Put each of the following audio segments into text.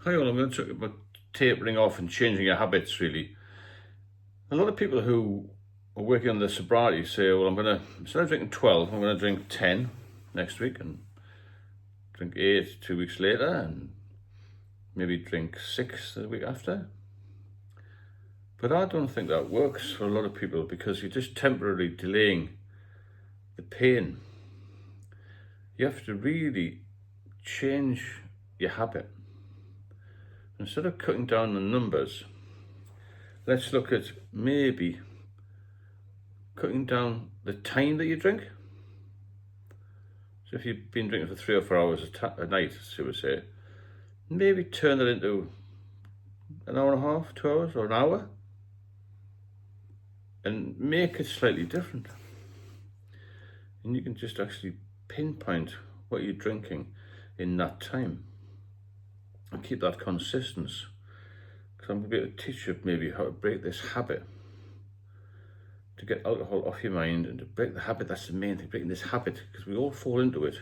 Hi all, I'm going to talk about tapering off and changing your habits really. A lot of people who are working on their sobriety say, well, instead of drinking 12, I'm going to drink 10 next week and drink 8 2 weeks later and maybe drink 6 the week after. But I don't think that works for a lot of people because you're just temporarily delaying the pain. You have to really change your habit. Instead of cutting down the numbers, let's look at maybe cutting down the time that you drink. So if you've been drinking for 3 or 4 hours a night, so we say, maybe turn that into an hour and a half, 2 hours, or an hour, and make it slightly different. And you can just actually pinpoint what you're drinking in that time and keep that consistent. Because I'm going to be able to teach you maybe how to break this habit, to get alcohol off your mind and to break the habit. That's the main thing, breaking this habit, because we all fall into it.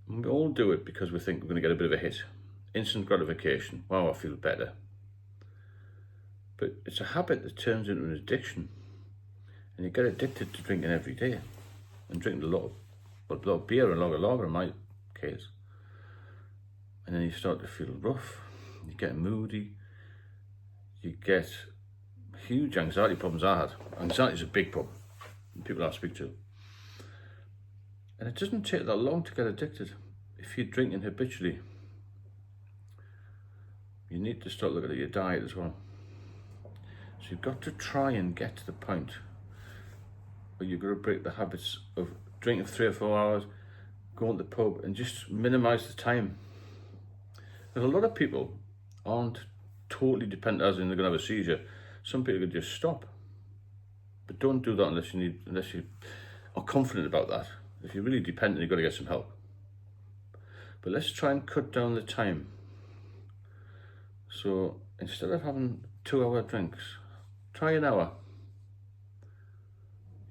And we all do it because we think we're going to get a bit of a hit. Instant gratification. Wow, I feel better. But it's a habit that turns into an addiction. And you get addicted to drinking every day. And drinking a lot of beer and lager in my case. And then you start to feel rough. You get moody. You get huge anxiety problems. I had. Anxiety is a big problem. People I speak to. And it doesn't take that long to get addicted. If you're drinking habitually, you need to start looking at your diet as well. So you've got to try and get to the point where you're going to break the habits of drinking for 3 or 4 hours, going to the pub and just minimize the time. There's a lot of people aren't totally dependent, as in they're going to have a seizure. Some people could just stop. But don't do that unless you are confident about that. If you're really dependent, you've got to get some help. But let's try and cut down the time. So instead of having 2-hour drinks, try an hour.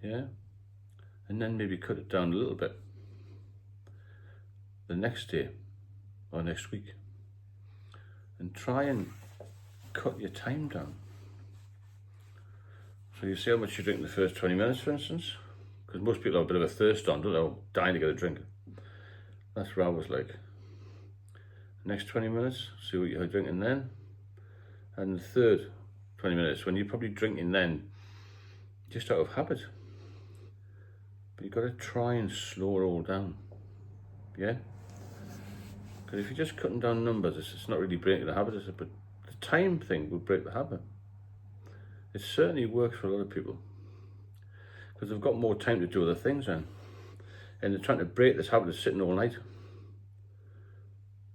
Yeah? And then maybe cut it down a little bit the next day or next week. And try and cut your time down. So you see how much you drink in the first 20 minutes, for instance? Because most people have a bit of a thirst on, don't they? Dying to get a drink. That's what I was like. Next 20 minutes, see what you're drinking then. And the third 20 minutes, when you're probably drinking then, just out of habit. But you've got to try and slow it all down. Yeah? Because if you're just cutting down numbers, it's not really breaking the habit, is it? But the time thing will break the habit. It certainly works for a lot of people. Because they've got more time to do other things then. And they're trying to break this habit of sitting all night.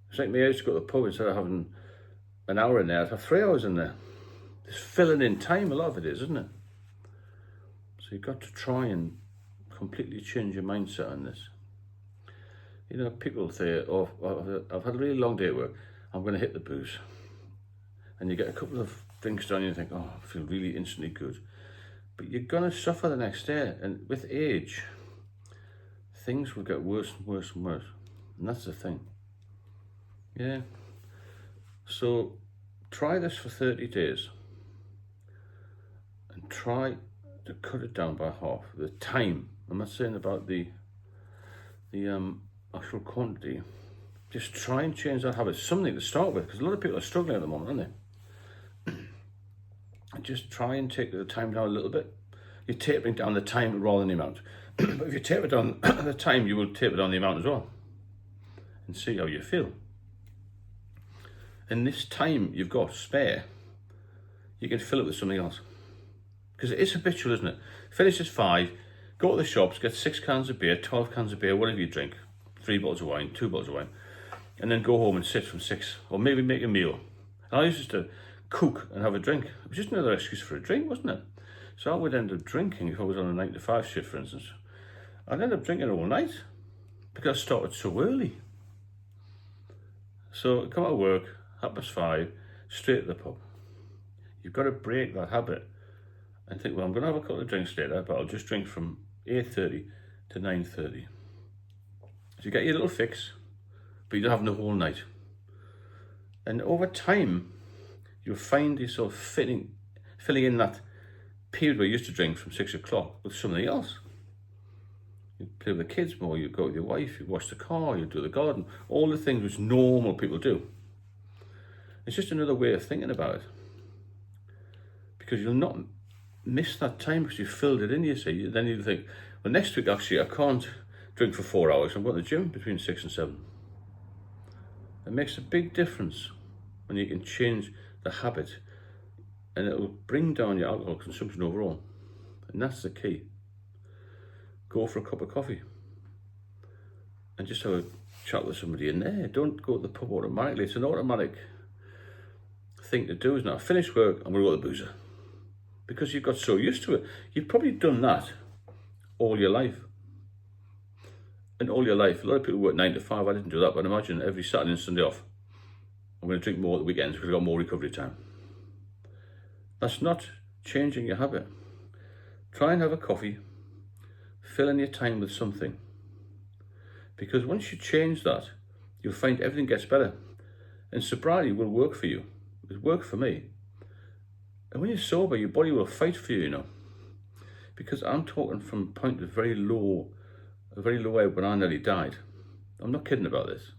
It's like me, I used to go to the pub, instead of having an hour in there, I'd have 3 hours in there. It's filling in time, a lot of it is, isn't it? So you've got to try and completely change your mindset on this. You know, people say, oh, I've had a really long day at work, I'm going to hit the booze. And you get a couple of drinks down and you think, oh, I feel really instantly good. But you're going to suffer the next day. And with age, things will get worse and worse and worse. And that's the thing. Yeah. So try this for 30 days. And try to cut it down by half. The time. I'm not saying about the actual quantity. Just try and change that habit. Something to start with, because a lot of people are struggling at the moment, aren't they? Just try and take the time down a little bit. You're tapering down the time rather than the amount. But if you taper down the time, you will taper down the amount as well. And see how you feel. And this time you've got spare, you can fill it with something else. Because it is habitual, isn't it? Finish at 5, go to the shops, get 6 cans of beer, 12 cans of beer, whatever you drink, 3 bottles of wine, 2 bottles of wine, and then go home and sit from 6, or maybe make a meal. And I used to cook and have a drink. It was just another excuse for a drink, wasn't it? So I would end up drinking if I was on a 9 to 5 shift, for instance. I'd end up drinking all night because I started so early. So I come out of work, 5:30, straight to the pub. You've got to break that habit and think, well, I'm going to have a couple of drinks later, but I'll just drink from 8:30 to 9:30. So you get your little fix, but you're not having the whole night. And over time, you'll find yourself filling in that period where you used to drink from 6 o'clock with something else. You play with the kids more, you go with your wife, you wash the car, you do the garden, all the things which normal people do. It's just another way of thinking about it. Because you'll not miss that time because you filled it in, you see. Then you think, well, next week actually I can't drink for 4 hours. I'm going to the gym between 6 and 7. It makes a big difference when you can change the habit, and it will bring down your alcohol consumption overall. And that's the key. Go for a cup of coffee and just have a chat with somebody in there. Don't go to the pub automatically. It's an automatic thing to do, isn't it? I finish work, I'm going to go to the boozer. Because you've got so used to it. You've probably done that all your life. And all your life, a lot of people work 9 to 5. I didn't do that, but imagine every Saturday and Sunday off. I'm going to drink more at the weekends because I've got more recovery time. That's not changing your habit. Try and have a coffee. Fill in your time with something. Because once you change that, you'll find everything gets better. And sobriety will work for you. It worked for me. And when you're sober, your body will fight for you, you know. Because I'm talking from a point of very low ebb when I nearly died. I'm not kidding about this.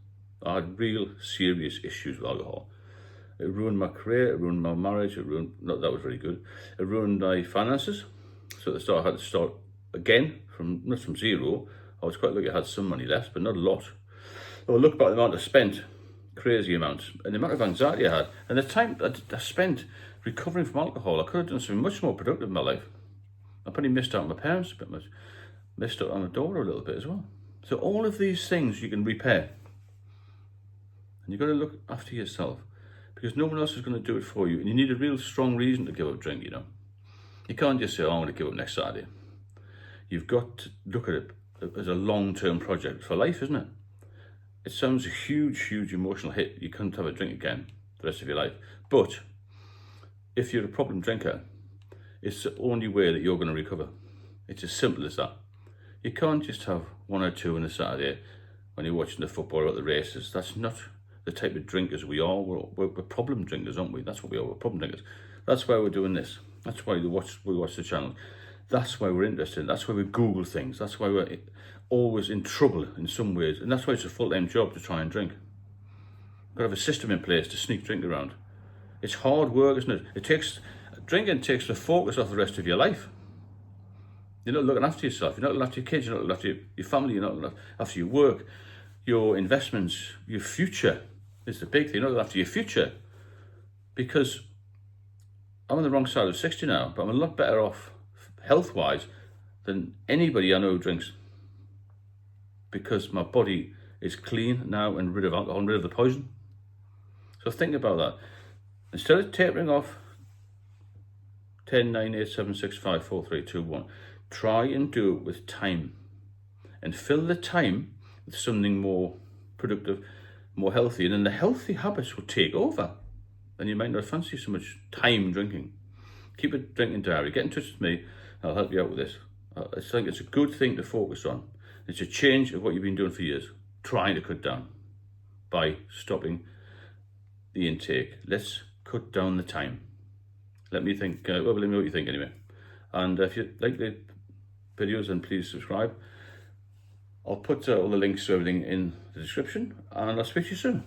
I had real serious issues with alcohol. It ruined my career, it ruined my marriage, that was very good. It ruined my finances. So at the start I had to start again, not from zero. I was quite lucky I had some money left, but not a lot. So I look back at the amount I spent, crazy amounts, and the amount of anxiety I had, and the time I spent recovering from alcohol. I could have done something much more productive in my life. I probably missed out on my parents a bit much, missed out on my daughter a little bit as well. So all of these things you can repair. And you've got to look after yourself because no one else is going to do it for you. And you need a real strong reason to give up drink, you know. You can't just say, oh, I'm going to give up next Saturday. You've got to look at it as a long-term project for life, isn't it? It sounds a huge, huge emotional hit. You can't have a drink again the rest of your life. But if you're a problem drinker, it's the only way that you're going to recover. It's as simple as that. You can't just have 1 or 2 on a Saturday when you're watching the football or at the races. That's not the type of drinkers we are. We're problem drinkers, aren't we? That's what we are. We're problem drinkers. That's why we're doing this. That's why we watch the channel. That's why we're interested. That's why we Google things. That's why we're always in trouble in some ways. And that's why it's a full-time job to try and drink. You've got to have a system in place to sneak drink around. It's hard work, isn't it? Drinking takes the focus off the rest of your life. You're not looking after yourself. You're not looking after your kids. You're not looking after your family. You're not looking after your work, your investments, your future. It's the big thing. You're not looking after your future. Because I'm on the wrong side of 60 now, but I'm a lot better off health-wise than anybody I know who drinks. Because my body is clean now and rid of alcohol and rid of the poison. So think about that. Instead of tapering off 10, 9, 8, 7, 6, 5, 4, 3, 2, 1, try and do it with time. And fill the time with something more productive, more healthy. And then the healthy habits will take over. Then you might not fancy so much time drinking. Keep a drinking diary. Get in touch with me. I'll help you out with this. I think it's a good thing to focus on. It's a change of what you've been doing for years. Trying to cut down by stopping the intake. Let's cut down the time. Let me think, let me know what you think anyway. And if you like the videos, then please subscribe. I'll put all the links to everything in the description, and I'll speak to you soon.